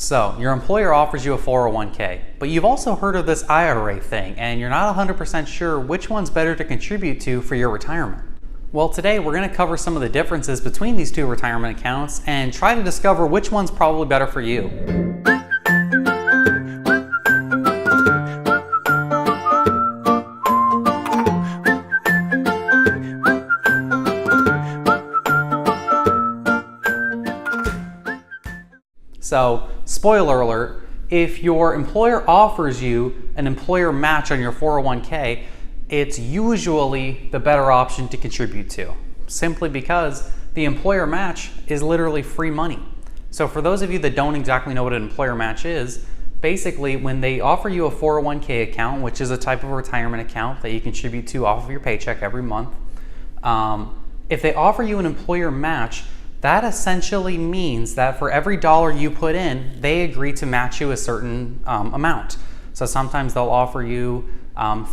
So, your employer offers you a 401k, but you've also heard of this IRA thing, and you're not 100% sure which one's better to contribute to for your retirement. Well, today we're going to cover some of the differences between these two retirement accounts and try to discover which one's probably better for you. So, spoiler alert, if your employer offers you an employer match on your 401k, it's usually the better option to contribute to, simply because the employer match is literally free money. So for those of you that don't exactly know what an employer match is, basically when they offer you a 401k account, which is a type of retirement account that you contribute to off of your paycheck every month, if they offer you an employer match, that essentially means that for every dollar you put in, they agree to match you a certain amount. So sometimes they'll offer you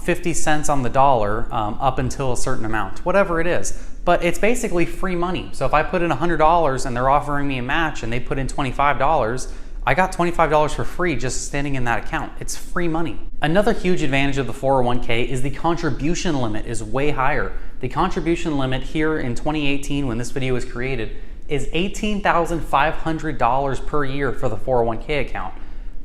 50 cents on the dollar up until a certain amount, whatever it is. But it's basically free money. So if I put in $100 and they're offering me a match and they put in $25, I got $25 for free just standing in that account. It's free money. Another huge advantage of the 401k is the contribution limit is way higher. The contribution limit here in 2018, when this video was created, is $18,500 per year for the 401k account.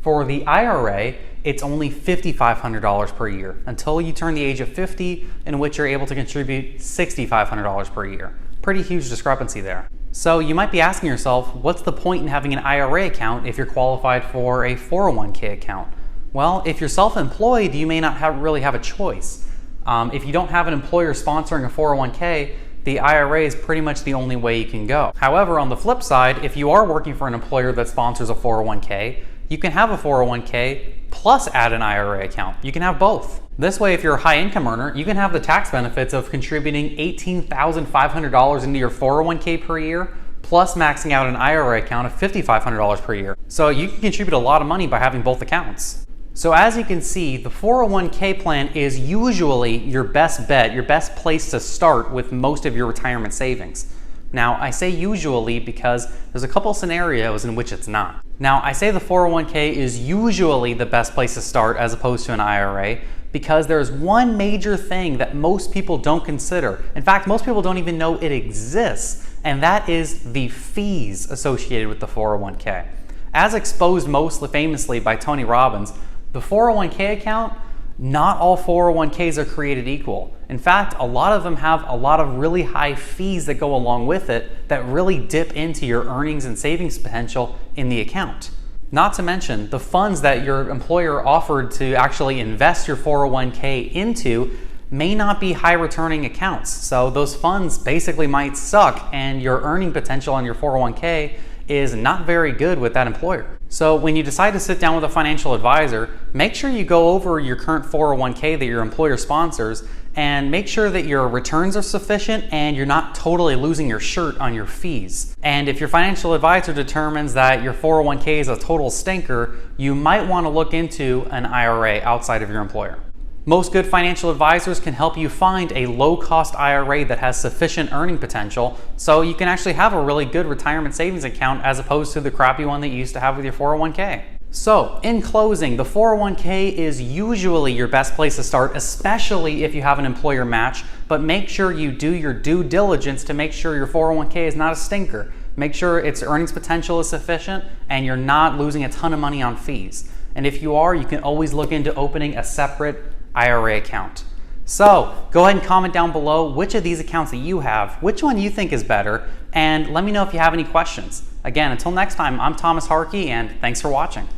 For the IRA, it's only $5,500 per year until you turn the age of 50, in which you're able to contribute $6,500 per year. Pretty huge discrepancy there. So you might be asking yourself, what's the point in having an IRA account if you're qualified for a 401k account? Well, if you're self-employed, you may not really have a choice. If you don't have an employer sponsoring a 401k, the IRA is pretty much the only way you can go. However, on the flip side, if you are working for an employer that sponsors a 401k, you can have a 401k plus add an IRA account. You can have both. This way, if you're a high income earner, you can have the tax benefits of contributing $18,500 into your 401k per year, plus maxing out an IRA account of $5,500 per year. So you can contribute a lot of money by having both accounts. So as you can see, the 401k plan is usually your best bet, your best place to start with most of your retirement savings. Now, I say usually because there's a couple scenarios in which it's not. Now, I say the 401k is usually the best place to start as opposed to an IRA because there's one major thing that most people don't consider. In fact, most people don't even know it exists, and that is the fees associated with the 401k. As exposed most famously by Tony Robbins, the 401k account, not all 401ks are created equal. In fact, a lot of them have a lot of really high fees that go along with it that really dip into your earnings and savings potential in the account. Not to mention, the funds that your employer offered to actually invest your 401k into may not be high returning accounts. So those funds basically might suck and your earning potential on your 401k is not very good with that employer. So when you decide to sit down with a financial advisor, make sure you go over your current 401k that your employer sponsors and make sure that your returns are sufficient and you're not totally losing your shirt on your fees. And if your financial advisor determines that your 401k is a total stinker, you might want to look into an IRA outside of your employer. Most good financial advisors can help you find a low-cost IRA that has sufficient earning potential so you can actually have a really good retirement savings account as opposed to the crappy one that you used to have with your 401k. So, in closing, the 401k is usually your best place to start, especially if you have an employer match, but make sure you do your due diligence to make sure your 401k is not a stinker. Make sure its earnings potential is sufficient and you're not losing a ton of money on fees. And if you are, you can always look into opening a separate IRA account. So go ahead and comment down below which of these accounts that you have, which one you think is better, and let me know if you have any questions. Again, until next time, I'm Thomas Harkey, and thanks for watching.